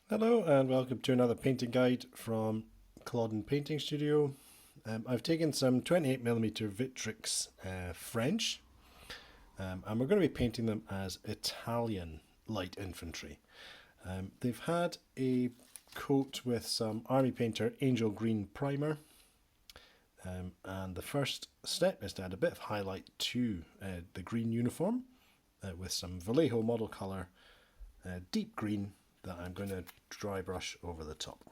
Hello and welcome to another painting guide from Claudin Painting Studio. I've taken some 28mm Victrix French and we're going to be painting them as Italian Light Infantry. They've had a coat with some Army Painter Angel Green primer, and the first step is to add a bit of highlight to the green uniform with some Vallejo model colour deep green that I'm going to dry brush over the top.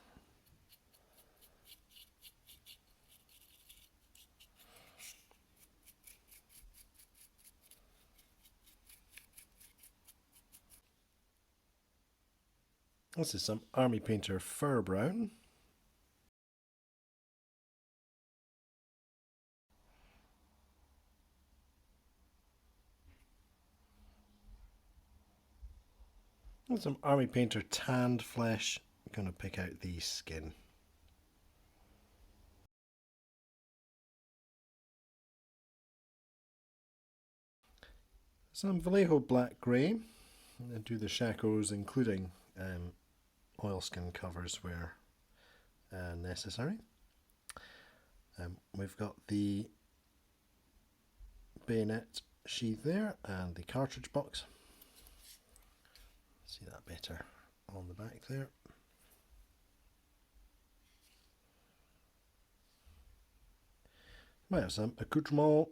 This is some Army Painter Fur Brown. And some Army Painter Tanned Flesh. I'm going to pick out the skin. Some Vallejo Black Grey. And do the shakos, including oilskin covers where necessary. We've got the bayonet sheath there and the cartridge box. See that better on the back there. Might have some accoutrements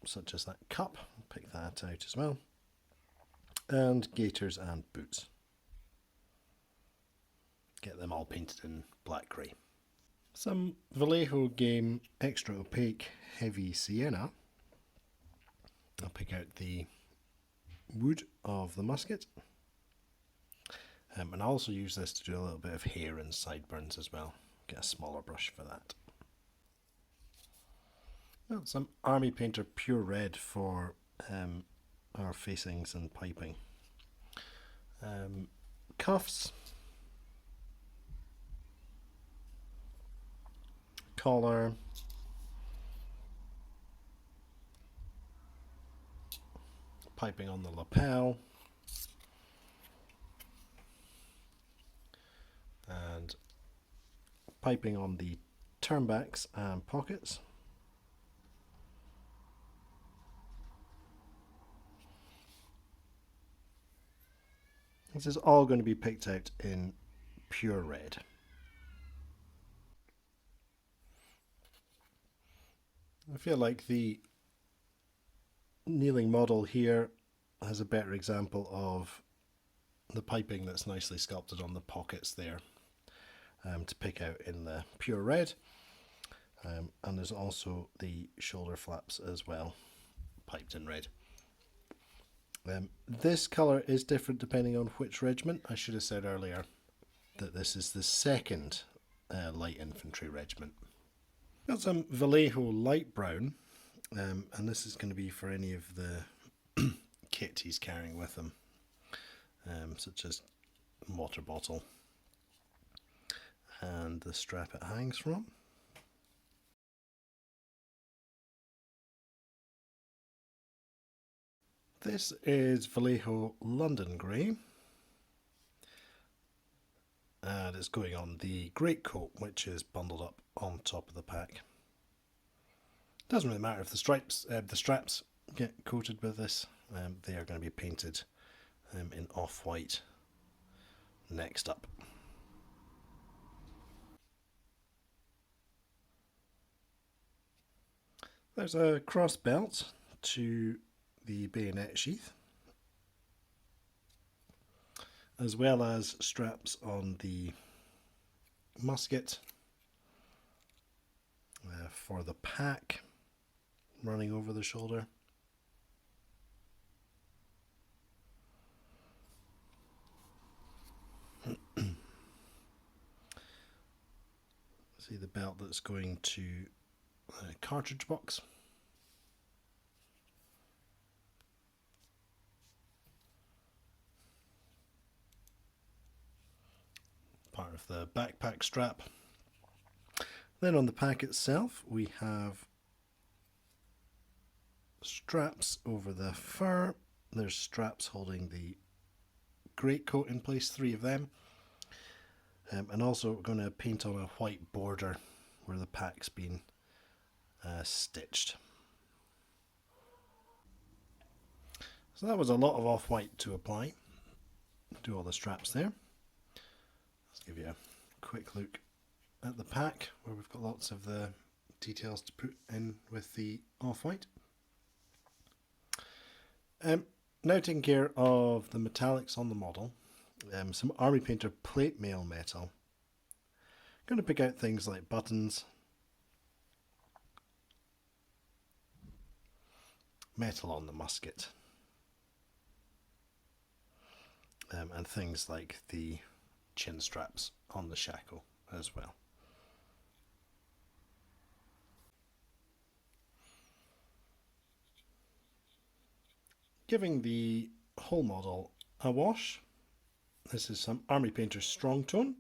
such as that cup, pick that out as well, and gaiters and boots. Get them all painted in black grey. Some Vallejo Game Extra Opaque Heavy Sienna. I'll pick out the wood of the musket. And I'll also use this to do a little bit of hair and sideburns as well. Get a smaller brush for that. Well, some Army Painter Pure Red for our facings and piping. Cuffs. Collar. Piping on the lapel. And piping on the turnbacks and pockets. This is all going to be picked out in pure red. I feel like the kneeling model here has a better example of the piping that's nicely sculpted on the pockets there to pick out in the pure red. And there's also the shoulder flaps as well, piped in red. This colour is different depending on which regiment. I should have said earlier that this is the second light infantry regiment. Got some Vallejo light brown, and this is going to be for any of the kit he's carrying with him, such as water bottle and the strap it hangs from. This is Vallejo London Grey, and it's going on the greatcoat, which is bundled up on top of the pack. Doesn't really matter if the straps get coated with this. They are going to be painted in off-white next up. There's a cross belt to the bayonet sheath, as well as straps on the musket for the pack running over the shoulder. See the belt that's going to the cartridge box. Part of the backpack strap. Then on the pack itself we have straps over the fur. There's straps holding the greatcoat in place, 3 of them. And also we're going to paint on a white border where the pack's been stitched. So that was a lot of off-white to apply. Do all the straps there. Let's give you a quick look at the pack where we've got lots of the details to put in with the off-white. Now taking care of the metallics on the model, some Army Painter plate mail metal. I'm going to pick out things like buttons, metal on the musket, and things like the chin straps on the shackle as well. Giving the whole model a wash. This is some Army Painter Strong Tone,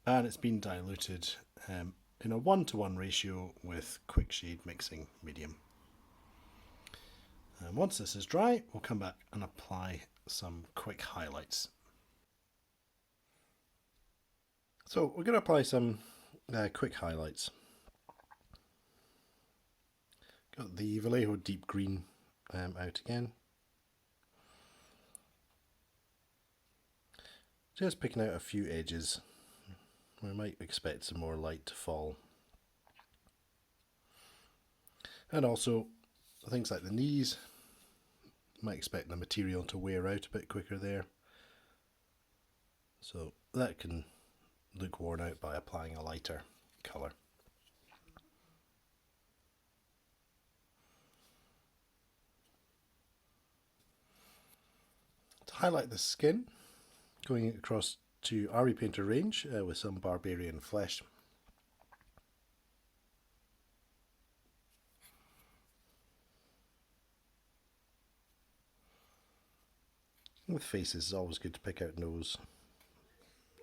and it's been diluted in a 1:1 ratio with Quickshade Mixing Medium. And once this is dry, we'll come back and apply some quick highlights. So we're going to apply some quick highlights. Got the Vallejo Deep Green out again. Just picking out a few edges. We might expect some more light to fall. And also things like the knees. Might expect the material to wear out a bit quicker there. So that can look worn out by applying a lighter colour. To highlight the skin, going across to Army Painter range with some Barbarian flesh. With faces, it's always good to pick out nose,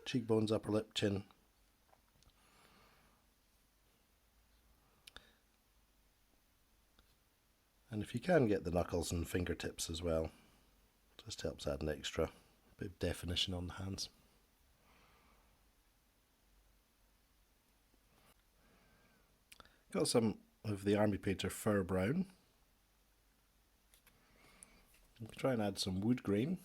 cheekbones, upper lip, chin. And if you can get the knuckles and fingertips as well, just helps add an extra bit of definition on the hands. Got some of the Army Painter Fur Brown. Try and add some wood grain.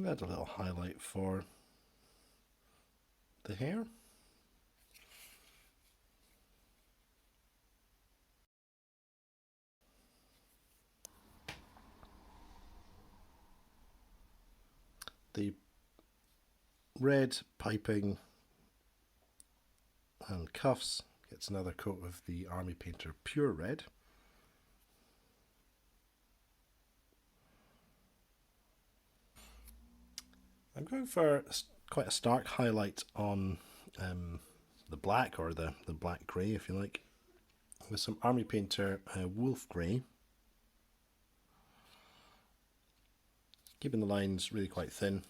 Add a little highlight for the hair. The red piping and cuffs gets another coat of the Army Painter Pure Red. I'm going for quite a stark highlight on the black, or the black grey if you like, with some Army Painter Wolf Grey. Keeping the lines really quite thin.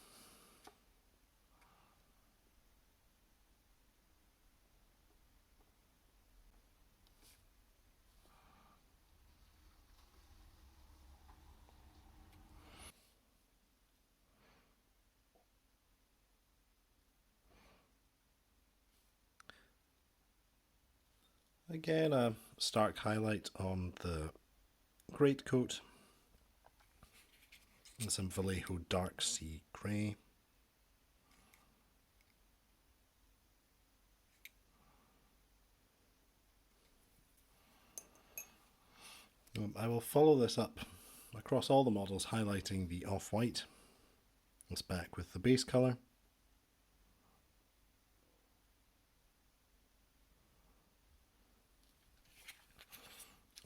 Again, a stark highlight on the greatcoat and some Vallejo Dark Sea Grey. I will follow this up across all the models, highlighting the off-white. It's back with the base colour.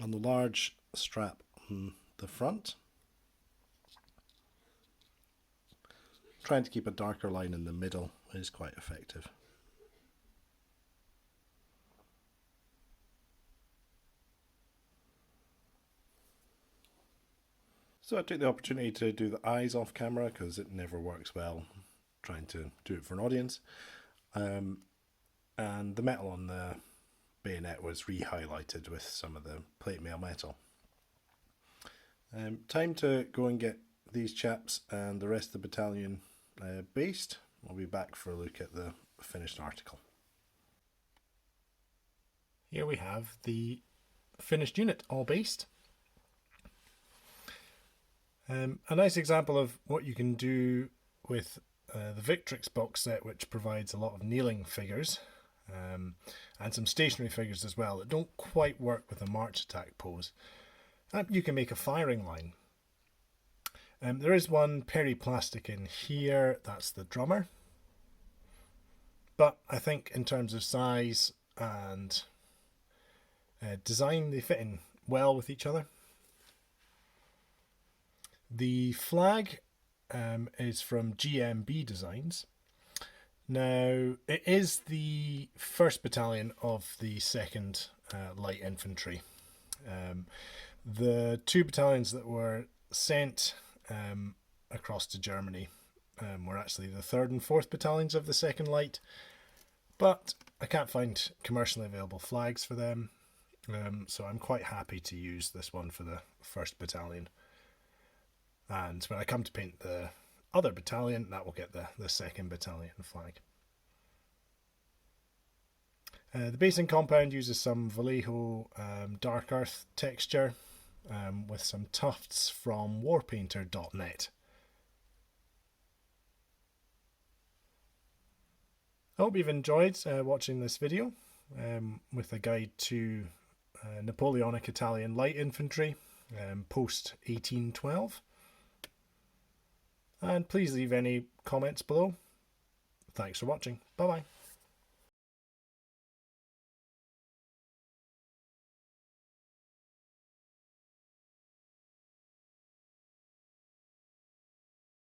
On the large strap on the front, trying to keep a darker line in the middle is quite effective. So I took the opportunity to do the eyes off camera because it never works well trying to do it for an audience. And the metal on the bayonet was re-highlighted with some of the plate mail metal. Time to go and get these chaps and the rest of the battalion based. We'll be back for a look at the finished article. Here we have the finished unit, all based. A nice example of what you can do with the Victrix box set, which provides a lot of kneeling figures and some stationary figures as well that don't quite work with a march attack pose. You can make a firing line. There is one periplastic in here, that's the drummer. But I think in terms of size and design, they fit in well with each other. The flag is from GMB Designs. Now, it is the 1st Battalion of the 2nd Light Infantry. The 2 battalions that were sent across to Germany were actually the 3rd and 4th Battalions of the 2nd Light, but I can't find commercially available flags for them, so I'm quite happy to use this one for the 1st Battalion. And when I come to paint the other battalion, that will get the 2nd Battalion flag. The basing compound uses some Vallejo dark earth texture with some tufts from warpainter.net. I hope you've enjoyed watching this video with a guide to Napoleonic Italian Light Infantry post 1812. And please leave any comments below. Thanks for watching. Bye bye.